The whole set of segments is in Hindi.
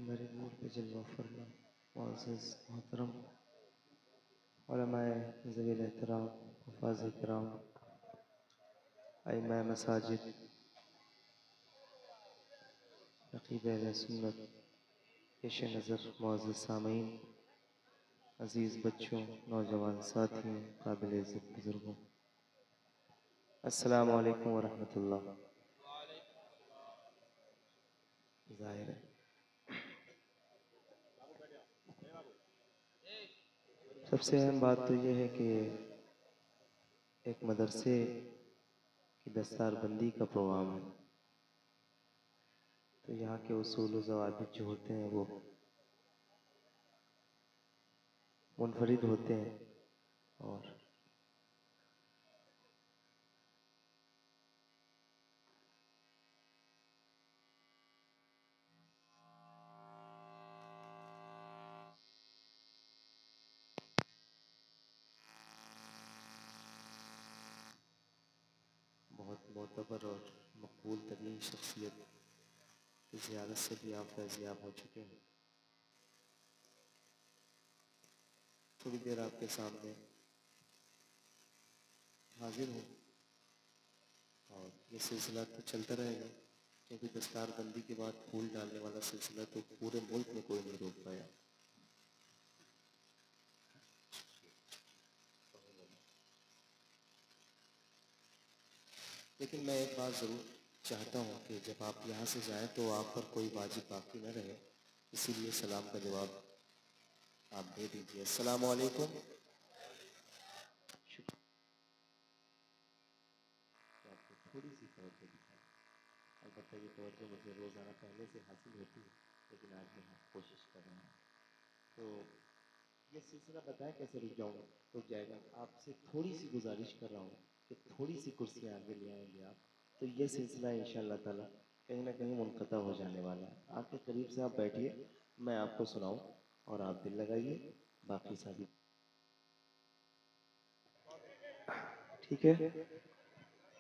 मेरे नूर पे जलवा फरमा मुअज़्ज़ज़ मोहतरम उलमाए ज़वील एहतराम हुफ़ाज़ किराम अइम्मा मसाजिद रक़ीब अहले सुन्नत पेश नज़र मुअज़्ज़ज़ सामीन अज़ीज़ बच्चों नौजवान साथियों काबिल इज़्ज़त बुज़ुर्गों अस्सलामु अलैकुम व रहमतुल्लाह। ज़ाहिर है सबसे अहम बात तो ये है कि एक मदरसे की दस्तारबंदी का प्रोग्राम है, तो यहाँ के उसूल व ज़वाबित जो होते हैं वो मुनफरिद होते हैं और बहुत मोतबर और मकबूल तरीन शख्सियत की ज़ियारत से भी आप फैज़याब हो चुके हैं। थोड़ी देर आपके सामने हाजिर हूँ और ये सिलसिला तो चलता रहेगा, क्योंकि दस्तारबंदी के बाद फूल डालने वाला सिलसिला तो पूरे मुल्क में कोई नहीं रोक पाया। लेकिन मैं एक बात ज़रूर चाहता हूँ कि जब आप यहाँ से जाएं तो आप पर कोई वाजिब बाकी न रहे, इसीलिए सलाम का जवाब आप दे दीजिए। अस्सलामु अलैकुम। आपको थोड़ी सी तवज्जो दिखाई, अलबत्ता ये तवज्जो मुझे रोज़ाना पहले से हासिल होती है, लेकिन आज मैं कोशिश कर रहा हूँ। तो ये सिलसिला बताएं कैसे रुक जाएगा। आपसे थोड़ी सी गुजारिश कर रहा हूँ कि थोड़ी सी कुर्सियाँ आगे ले आएंगे आप, तो ये सिलसिला इंशाअल्लाह ताला कहीं ना कहीं मुनक़ता हो जाने वाला है। आपके करीब से आप बैठिए, मैं आपको सुनाऊँ और आप दिल लगाइए, बाकी सारी ठीक है।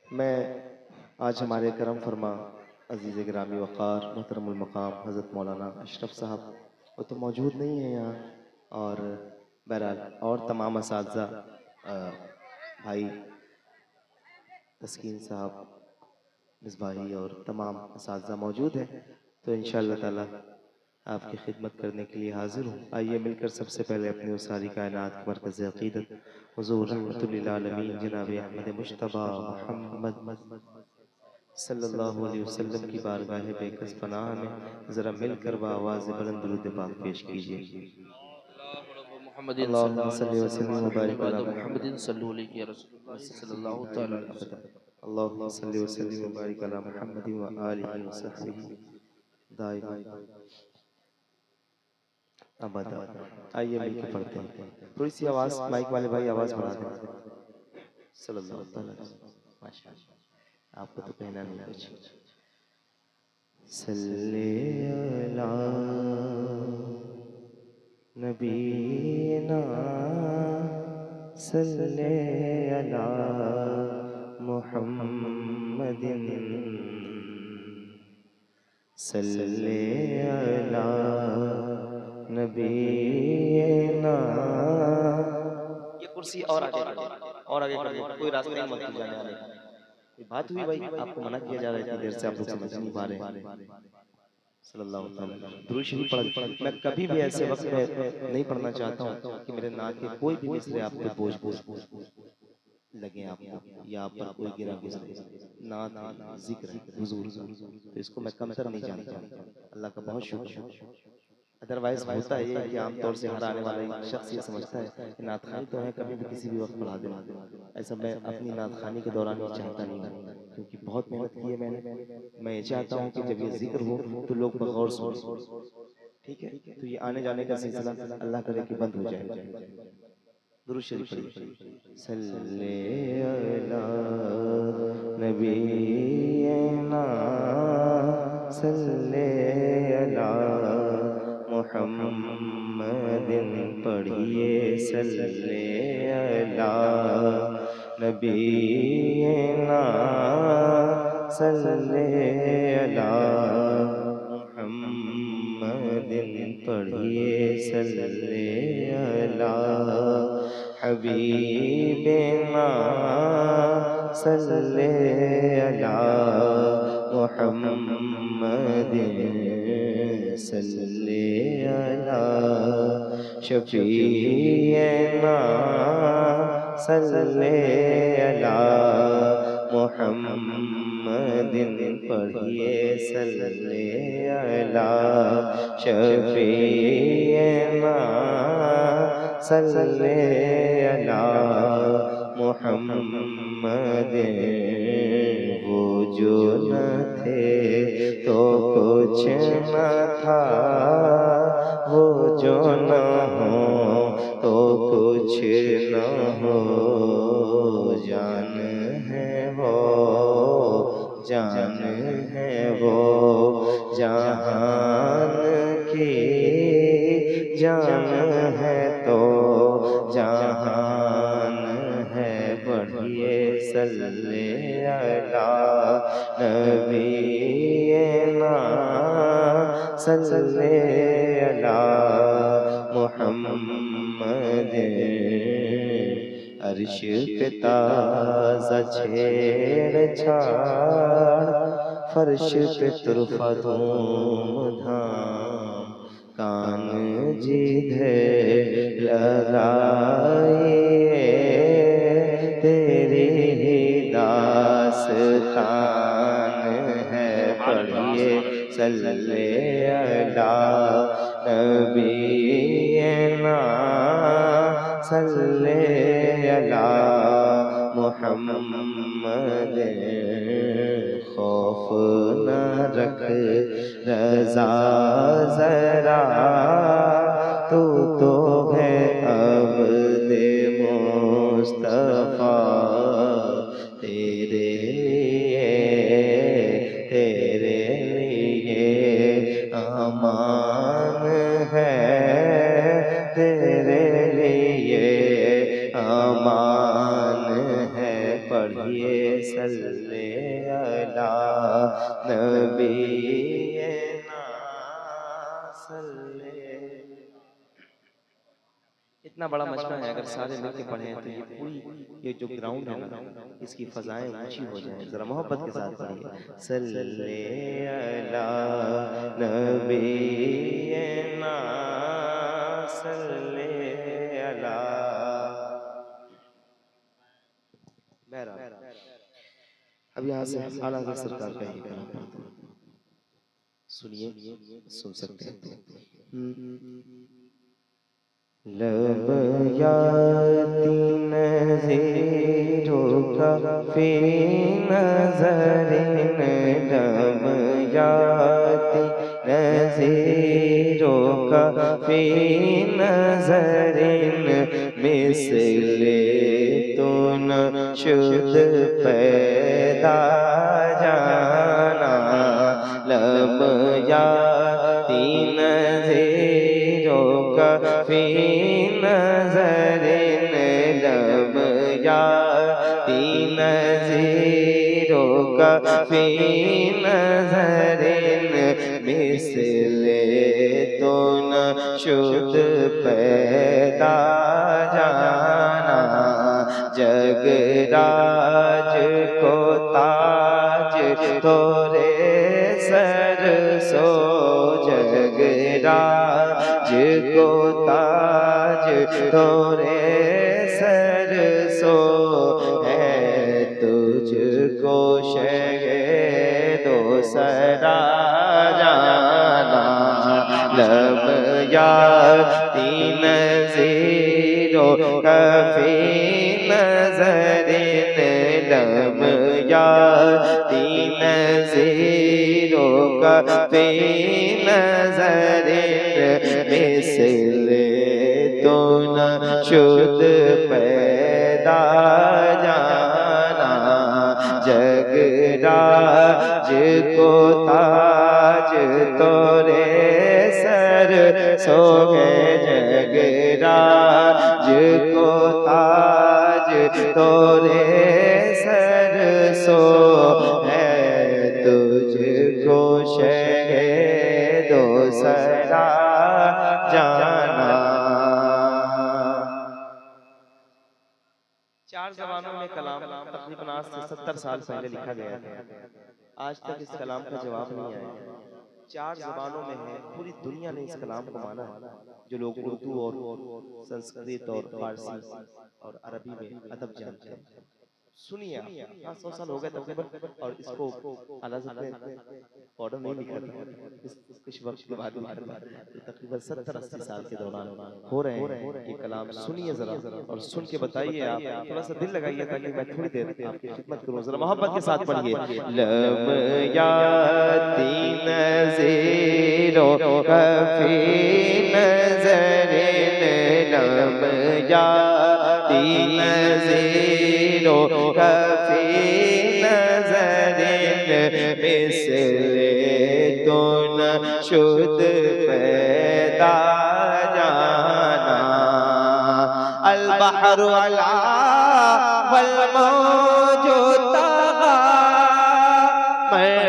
मैं आज हमारे करम फरमा अज़ीज़ गिरामी वक़ार मोहतरमुल मक़ाम हज़रत मौलाना अशरफ साहब वो तो मौजूद नहीं है यहाँ, और बहरहाल और तमाम असातिज़ा भाई तस्कीन साहब मिसबाही और तमाम असातिज़ा मौजूद हैं, तो इंशाअल्लाह ताला आपकी खिदमत करने के लिए हाजिर हूँ। आइए मिलकर सबसे पहले अपनी उस सारी कायनात के मरकज़ अक़ीदत हुज़ूर रहमतुल लिल आलमीन जनाब अहमद मुज्तबा मोहम्मद सल्लल्लाहु अलैहि वसल्लम की बारगाह बेकस पनाह में ज़रा मिलकर आवाज़ बुलंद दुरूद पाक पेश कीजिए। अल्लाहुम्मा सल्लि व सल्लिम व बारिक अला मुहम्मदिन अल्लाहुम्मा सल्लि व सल्लिम व बारिक अला मुहम्मदिन व आलिहि व सहबिहि दाइमन अबदा। आइए मिलकर पढ़ते हैं। थोड़ी सी आवाज़ माइक वाले भाई आवाज़ बढ़ा दें। सल्लल्लाहु अलैहि वसल्लम। माशाअल्लाह, आपको तो कहना नहीं कुछ। सल्ले अला नबीना सल्ले अला मुहम्मदिन सल्ले अला नबीना। ये कुर्सी और आगे कर दो, और आगे कर दो, कोई रास्ता ही मत जाने आने का। कोई बात हुई भाई, आपको मना किया जा रहा है, इतनी देर से आप लोग समझ नहीं पा रहे हैं। सल्लल्लाहु अलैहि वसल्लम दुरूद शरीफ पढ़। मैं कभी भी ऐसे वक्त में नहीं पढ़ना चाहता हूँ कि मेरे नाक के कोई भी मिसरे आप पे बोझ लगे आपको, या आप पर कोई गिरा गुजरे। नात है, जिक्र है हुजूर का, तो इसको मैं कमतर नहीं जानता हूँ। अल्लाह का बहुत शुक्र है। अदरवाइज होता है ये कि आमतौर से हर आने वाला शख्स ये समझता है कि नातखानी तो है, कभी भी किसी भी वक्त पढ़ा देना। ऐसा मैं अपनी नातखानी के दौरान ये चाहता नहीं हूँ, क्योंकि बहुत मेहनत की है मैंने। मैं ये चाहता हूँ कि जब ये जिक्र हो तो लोग बगौर सुने। ठीक है, तो ये आने जाने का सिलसिला अल्लाह करे कि बंद हो जाए। दुरूद शरीफ पढ़िए। सल्ले अला नबीना सल्ले अला मुहम्मदिन पढ़िए। सल्ले अला नबीना सल्ले अला मुहम्मदिन पढ़िए सल्ले अला हबीबिना सल्ले अला मुहम्मदिन सल्ले अला शफीना सल्ले अला मुहम्मदिन पढ़िए सल्ले अला शफीना सल्ले अला मुहम्मदिन। वो जो न थे तो कुछ न था, वो जो न हो तो कुछ न हो, जान है वो, जान है वो, जहान की जान है तो जहान है। बढ़िए सल्ले अला नबीना सल्ले अला मुहम्मदिन। अर्श पे ताज़ा छेड़छाड़, फर्श पे तुरफा धूम धाम, कान जिधर लगाए तेरी ही दास्तान है। पढ़िए सल्ले अला नबीना सल्ले अला मुहम्मदिन। खौफ न रख रज़ा ज़रा, तू तो है अब्दे मुस्तफ़ा, तेरे लिए अमान है, तेरे लिए अमान है। पढ़िए सल्ले अला नबीना सल्ले। इतना बड़ा मजमा है, अगर सारे मिलके पढ़े तो ये पूरी ये जो ग्राउंड है ना, इसकी फजाएं ऊंची हो जाएं। जरा मोहब्बत के साथ पढ़िए सल्ले अला नबीना सल्ले अला। अब यहाँ से आला हज़रत सरकार का ही कलाम पढ़ते हैं, सुनिए, सुन सकते हैं। लब याती नज़ीरों का फी नज़रिन, लब याती नज़ीरों का फी नज़रिन, मिसले तो न शुद्ध पैदा जाना। लब याती नज़ीरों का फी नज़रिन, लब याती नज़ीरों का फी नज़रिन, मिसले तो न शुद्ध पैदा जाना। जगराज को ताज तोरे सर सो, जगराज को ताज तोरे सर सो, है तुझको शगे दो सरा जाना। लब याती नज़ीरों का फी नज़रिन, लब याती नज़ीरों का फी नज़रिन, मिसले तो न शुद्ध पैदा जाना। जगराज को ताज तोरे सर सो गए, जगराज को ताज तोरे सर सो, है तुझको शहे दो सरा तकरीबन आज से 70 साल पहले लिखा गया था। आज तक इस कलाम का जवाब नहीं आया। 4 ज़बानों में है, पूरी दुनिया ने इस कलाम को माना है। जो लोग उर्दू और संस्कृत और फारसी और अरबी में अदब जानते हैं, सुनिए। हाँ, 100 साल हो गए तकरीबन, और इसको आला हज़रत ने ऑर्डर नहीं लिखा था, कुछ वक्त के बाद लिखा था। तो तकरीबन 70-80 साल के दौरान हो रहे हैं ये कलाम। सुनिए जरा और सुन के बताइए। आप थोड़ा सा दिल लगाइए ताकि मैं थोड़ी देर आपकी खिदमत करूँ। जरा मोहब्बत के साथ पढ़िए। लम याती नज़ीरो कफ़ी नज़रिन, लम याती नज़ीरो कफ़ी नज़रिन, मिसले तो न शुद पैदा जाना। अल बहरु अला वल मौजु तगा, मैं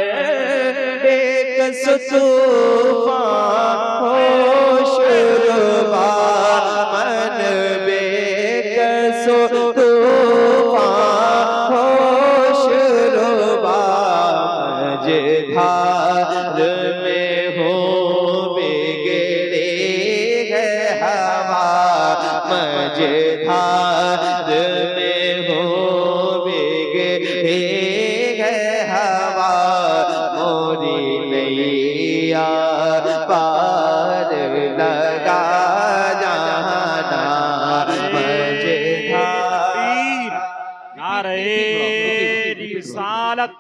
बेकस तूफ़ान होशरुबा, मन बेकस तूफ़ान होशरुबा, मझधार में हो बिगड़ी है हवा, मझधार में हो बिगड़ी है हवा, मोरी नैया पार लगा जाना। रिसालत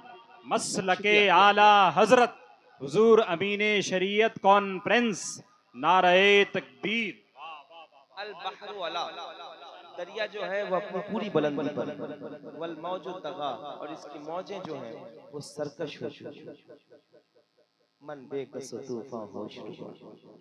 मसलके आला हजरत हुजूर अमीने शरीयत कॉन्फ्रेंस, नारे तकबीर। अल बहरु अला, दरिया जो है वो अपनी पूरी बुलंदी पर, वल मौजु तगा, और इसकी मौजें जो हैं वो सरकश हो चुकी, मन बेकस तूफान होशरुबा,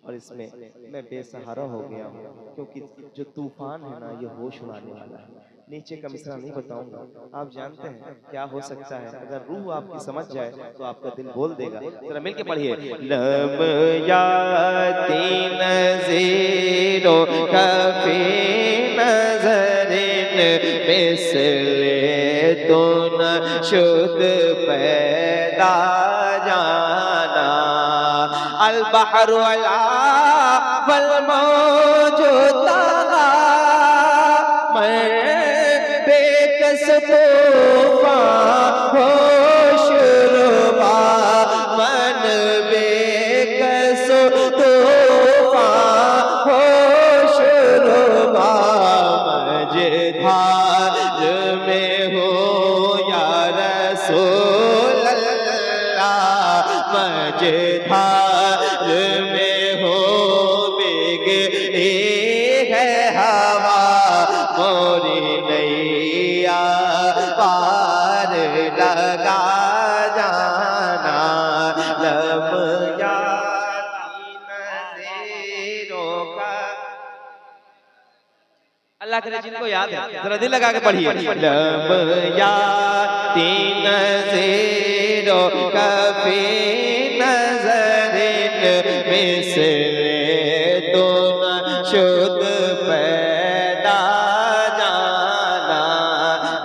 और इसमें मैं बेसहारा हो गया हूँ, क्योंकि जो तूफान है ना ये होश उड़ाने वाला है। नीचे का मिसरा नहीं बताऊंगा, आप जानते हैं क्या हो सकता है। अगर रूह आपकी समझ जाए तो आपका दिल बोल देगा। जरा मिलके पढ़िए। लम याती नज़ीरो कफ़ी नज़रिन, मिसले तो न शुद पैदा जाना। अल बहरु अला वल मौजु तगा, मैं बेकस तूफ़ान होशरुबा, मन बेकस तूफ़ान होशरुबा, मझधार में हो या रसूल अल्लाह, मझधार में हो बिगड़ी है हवा, मोरी नैया पार लगा जाना। लम याती नज़ीरो का, अल्लाह करे जिनको याद है जरा दिल लगा के पढ़िए। लम याती नज़ीरो कफ़ी नज़रिन, मिसले तो न शुद पैदा जाना।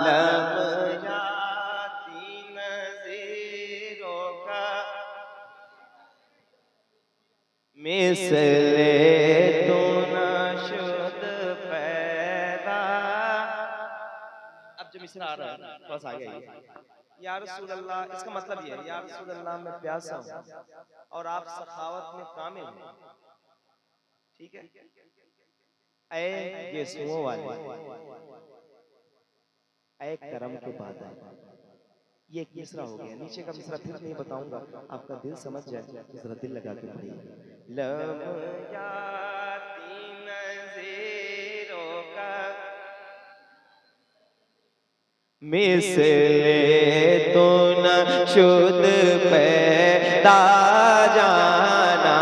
लम याती नज़ीरो का, मिसले तो न शुद पैदा। अब जो मिसरा आ रहा है थोड़ा सा आगे आइए। या रसूल अल्लाह, इसका मतलब ये है, या रसूल अल्लाह मैं प्यासा हूँ और आप सखावत में कामिल हैं, ठीक है। ऐ यीशुओं वाले, ऐ करम के बाद ये एक मिसरा हो गया। नीचे का मिसरा फिर नहीं बताऊंगा, आपका दिल समझ जाए तो जरा दिल लगा के पढ़िए। लम याती नज़ीरो का, मिसले तो न शुद पैदा जाना।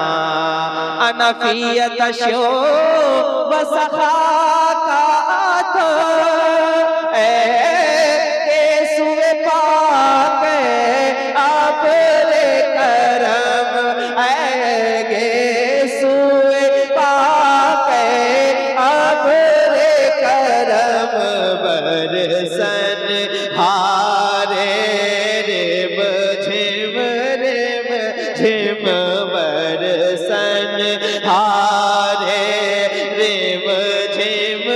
अनफियत शो वसखा का तो सुए पाक आप रे करम, गे सुए पाक आप रे करम, बरसन हा झिम बरसन हारे रिम झिम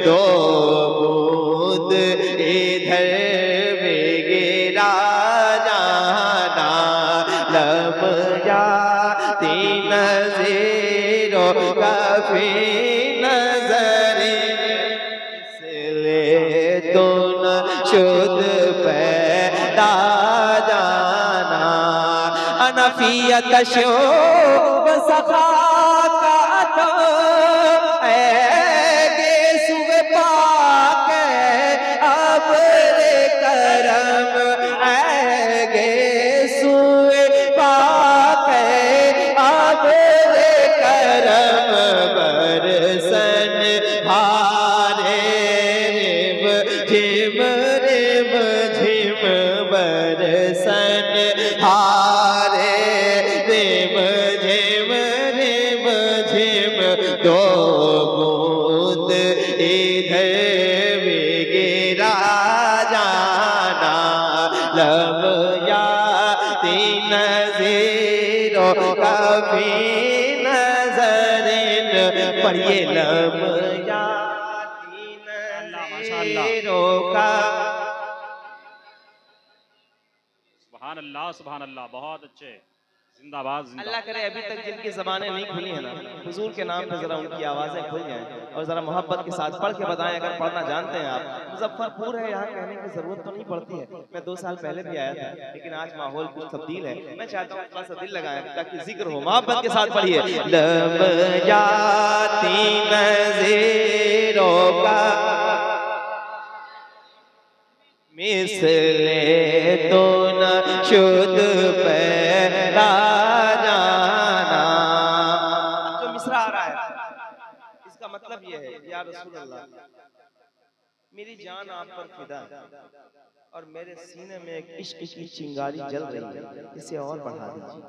दो बूंद इधर भी गिरा जाना लब जाती नज़ीरों काफी नजर इसलिए तो न शुद्ध पैदा जाना अनफियत शोब सखा का तो काफी नजरिन पढ़िए लब जाती नज़ीरों का। सुभान अल्लाह, बहुत अच्छे, जिंदाबाद जिंदाबाद। अल्लाह करे अभी तक जिनकी ज़बानें नहीं खुली है ना, हुजूर के नाम पे जरा उनकी आवाज़ें खुल जाएं और जरा मोहब्बत के साथ पढ़ के बताएं। अगर पढ़ना जानते हैं आप, मुजफ्फरपुर है, यहाँ कहने की जरूरत तो नहीं पड़ती है। मैं 2 साल पहले भी आया था, लेकिन आज माहौल कुछ तब्दील है। मैं चाहता हूँ थोड़ा सा दिल लगाएं ताकि जिक्र हो। मोहब्बत के साथ पढ़िए लब जाती नज़ीरों का मिसले तो न शुद्ध पैदा जाना। जो मिसरा आ रहा है इसका मतलब ये है, या रसूल अल्लाह मेरी जान आप पर फिदा और मेरे सीने में एक इश्क की चिंगारी जल रही है, इसे और बढ़ा दीजिए।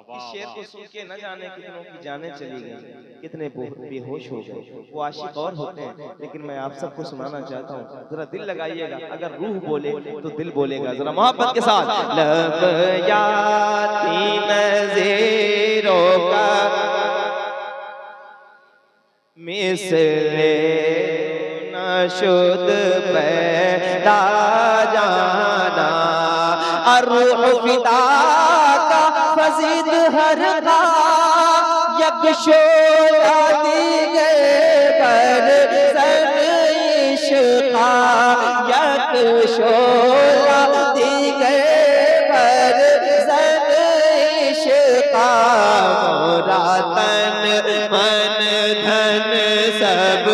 इस शेर को सुन के न जाने कितनों की जानें चली गई, कितने बेहोश हो गए। वो आशिक और होते हैं, लेकिन मैं आप सबको सुनाना चाहता हूँ, जरा दिल लगाइएगा। अगर रूह बोले तो दिल बोलेगा। जरा मोहब्बत के साथ लब जाती नज़ीरों का मिसले न शुद्ध पैदा जाना अरूह फिदा का फजीद हर का यकशोला दीगे पर सर इश्क़ा यकशोला दीगे पर सर इश्क़ा मोरा तन मन धन सब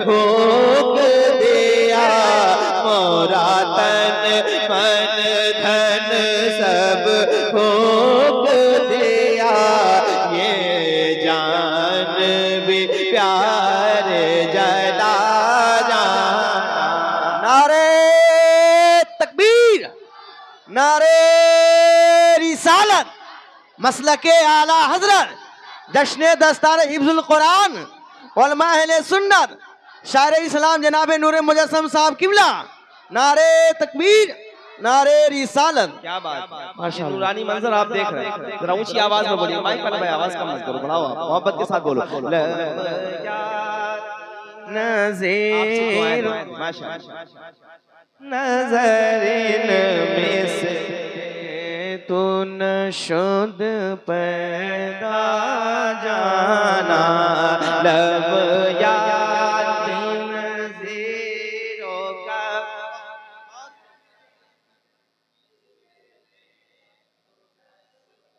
भोग दिया मोरा तन मन धन सब भोग दिया ये जान भी प्यार जला जाना। नारे तकबीर, नारे रिसालत, मसलके आला हजरत, जश्न दस्तार हिफ्जुल कुरान, उलमा अहले सुन्नत, शायर इस्लाम जनाब नूर मुजस्सम साहब किबला। नारे तकबीर, नारे रिसालत। क्या बात, माशाअल्लाह। नूरानी मंजर आप देख रहे हैं। जरा ऊंची आवाज में बोलिए, माइक पर भाई आवाज कम मत करो, बढ़ाओ आप, मोहब्बत के साथ बोलो। नज़ीर माशाअल्लाह नज़रिन में से तो न शुद्ध पैदा जाना लब याती नज़ीरों का।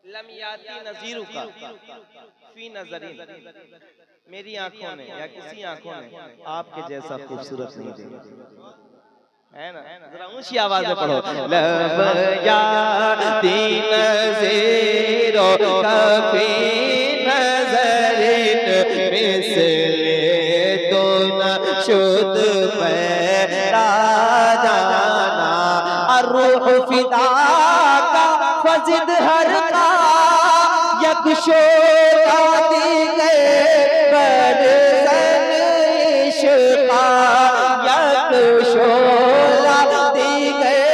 लम याती नज़ीरों का फी नज़रीन, मेरी आंखों ने या किसी आंखों ने आपके जैसा खूबसूरत नहीं देखा है ना। जरा ऊंची आवाज में पढ़ो लब याती नज़ीरों का फी नज़रीन मिसले तो न शुद्ध पैदा जाना अरूह फिदा का फजिद हर का यकशोला दी गए पर सन इश्क़ा यकशोला दी गए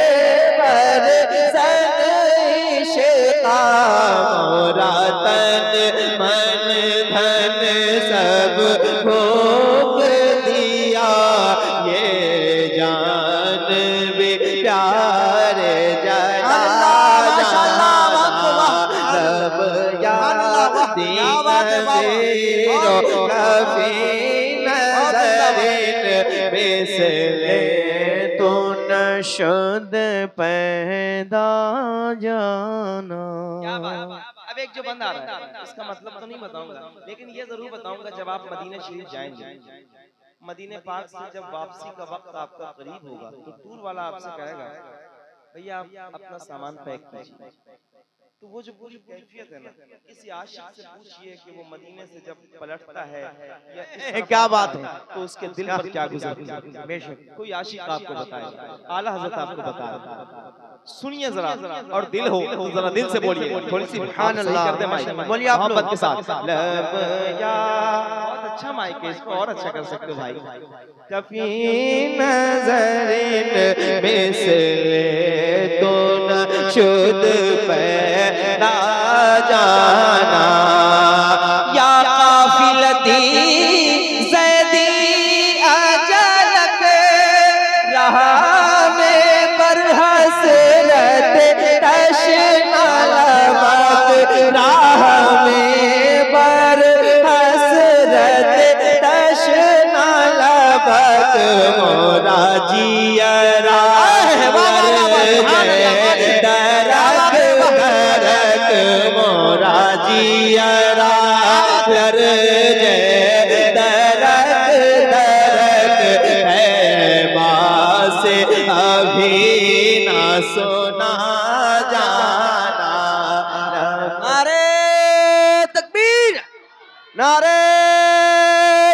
पर सन जला जाना लब याती नज़ीरो कफ़ी नज़रिन मिसले तो नशद पैदा जाना। अब एक जो बंदा आ रहा है इसका मतलब तो नहीं बताऊंगा, लेकिन ये जरूर बताऊंगा जब आप मदीना शरीफ जाएंगे, मदीने पाक से जब वापसी का वक्त आपका करीब होगा तो टूर वाला आपसे कहेगा भैया आप अपना सामान पैक कीजिए। तो वो जो पूरी कैफियत है ना, किसी आशिक से पूछिए कि वो मदीने से जब पलटता है या क्या बात है तो उसके दिल पर क्या गुजरती है, बेशक कोई आशिक आपको बताएगा, आला हज़रत आपको बताएगा। सुनिए जरा, और दिल हो तो जरा दिल से बोलिए, थोड़ी सी सुभान अल्लाह कर दे माइक, बोलिए आप मोहब्बत के साथ। लब या बहुत अच्छा माइक है, इसको और अच्छा कर सकते हो भाई। कफ़ी नज़रिन मिसले तो नशद पैदा जाना या काफिलती ज़ैदी अजलक रहा में पर हसरत तशना लबक राह में पर हसरत तशना लबक मोरा जियरा मोरा जियरा कर जय दरक दरक है बासे अभी ना सुना जाना। नारे तकबीर, नारे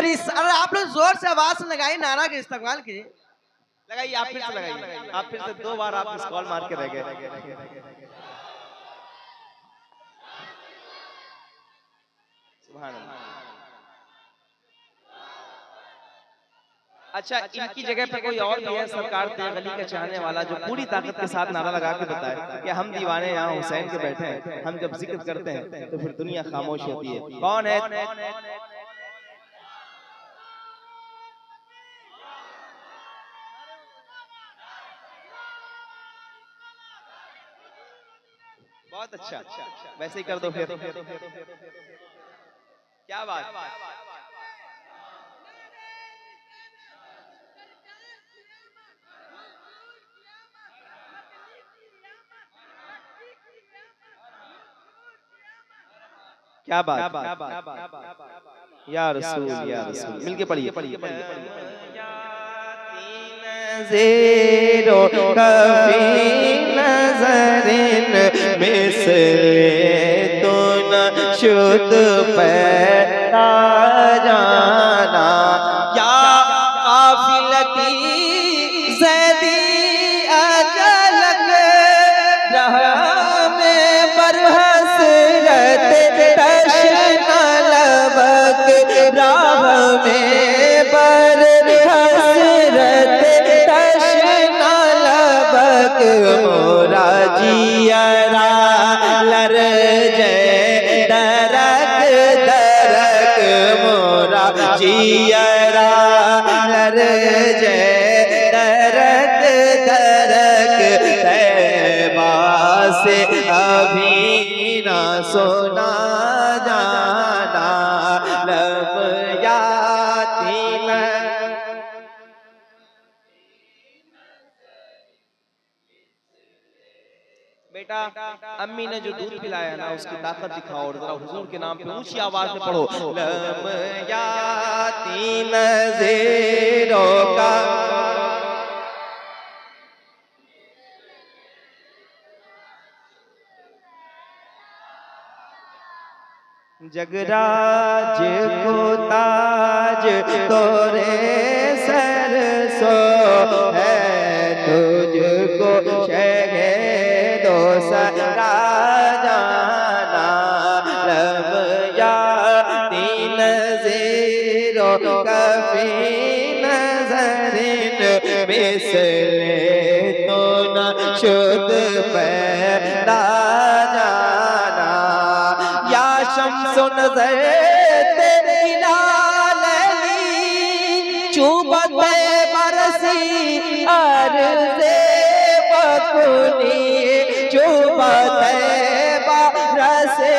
रिसालत। आप लोग जोर से आवाज लगाइए, नारा के इस्तेमाल कीजिए। लगाइए, आप फिर से लगाइए, आप फिर से 2 बार आप इस कॉल मार के रह गए। सुभान अल्लाह। अच्छा, इनकी जगह पे कोई और भी है सरकार ते गली का चाहने वाला जो पूरी ताकत के साथ नारा लगा के बताए कि हम दीवाने यहाँ हुसैन के बैठे हैं, हम जब जिक्र करते हैं तो फिर दुनिया खामोश होती है। कौन है? बहुत अच्छा, वैसे ही कर दो फिर। क्या बात। क्या बात। या रसूल या रसूल, मिलके पढ़िए। ज़ेरो कफ़ी नज़रिन मिसले तो नशद पैदा जाना या काफिलती ज़ैदी अजलक रहा में पर हसरत तशना लबक राह में पर हसरत तशना लबक मोरा जियरा लर जय दरक दरक मोरा जियरा लर जय दरक दरक तैबा से अभी ना सुना जाना लब याती बेटा, अम्मी ने जो दूध पिलाया ना उसकी ताकत दिखाओ और जरा हुजूर के नाम पे ऊंची आवाज में पढ़ो। लब याती नज़ीरो का जगराज को ताज तोरे सर सो है, तुझको शगे दो सरा जाना लब याती नज़ीरो कफ़ी नज़रिन मिसले तो नशद पैदा जाना या शम्सो नज़र तेरे लाली चुबते बरसी अर्ज़े अपनी चुपते रसे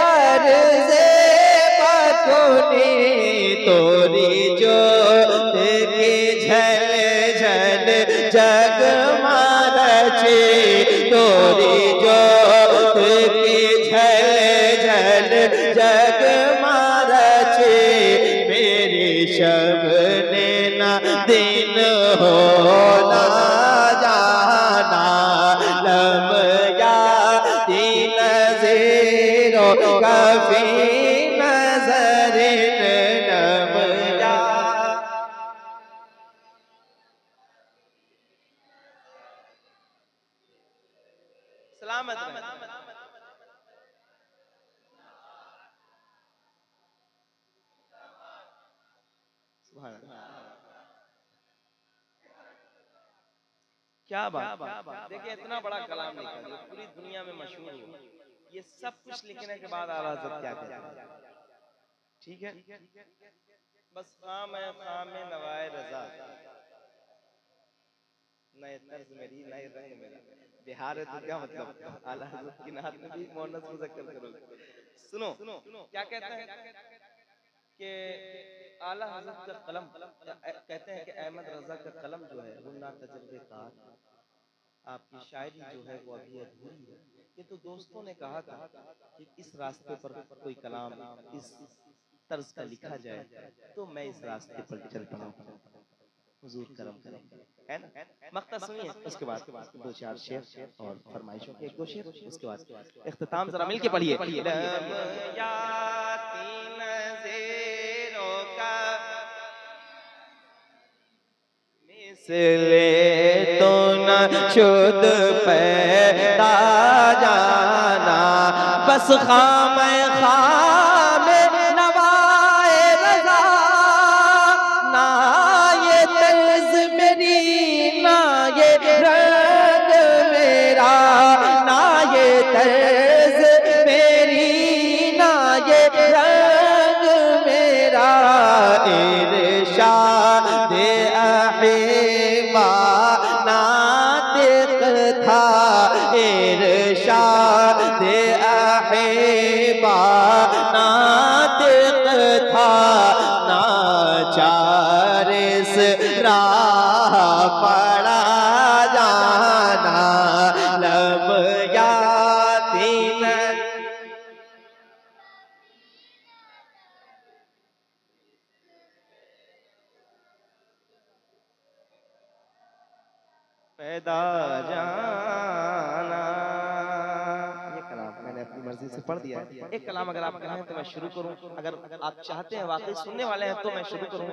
अर्ज़े पकुनी तोरी जोत की झल झल जग मारचे तोरी जोत की झल झल जग मारचे मेरी शबने ना दिन हो ना जाना लम याती नज़ीरो कफ़ी नज़रिन लम या सलामत रहे। क्या बात, देखिए इतना बड़ा कलाम लिखा जो पूरी दुनिया में मशहूर हो, ये सब कुछ लिखने के बाद आला हज़रत क्या कहते हैं? ठीक है, बस खाम है खाम में नवाए रजा, नए तर्ज मेरी नए रंग मेरा, बिहार है तो क्या मतलब, आला हज़रत की नात में भी मोहन्नस मुज़क्कर करोगे। सुनो क्या कहते हैं कि आला हज़रत का कलम, कहते हैं कि अहमद रजा का कलम जो है वो ना तजुर्बेकार, आपकी शायरी जो है वो अभी अधूरी है। ये तो दोस्तों ने कहा था कि इस रास्ते पर कोई कलाम इस तर्ज का लिखा जाए, तो मैं इस रास्ते पर चल पड़ा, हुजूर करम करेंगे, है ना। मक्ता सुनिए, उसके बाद दो चार शेर और फरमाइशों के एक दो शेर, उसके बाद इख्तिताम जरा मिलके पढ़िए। मिसले तो न शुद पैदा जाना बस खाम खाम नवाए रजा ना ये तर्ज मेरी ना ये रंग मेरा ना ये तर्ज मेरी ना ये रंग मेरा इरशाद अहिबा नातिक था इरशाद अहिबा नातिक था नाचार इस राह पड़ा जाना लब याती न पैदा जाना। ये कलाम मैंने अपनी मर्जी से पढ़ दिया है। एक कलाम अगर आप कहें तो मैं शुरू करूं, अगर आप चाहते हैं वाकई सुनने वाले हैं तो मैं शुरू करूं।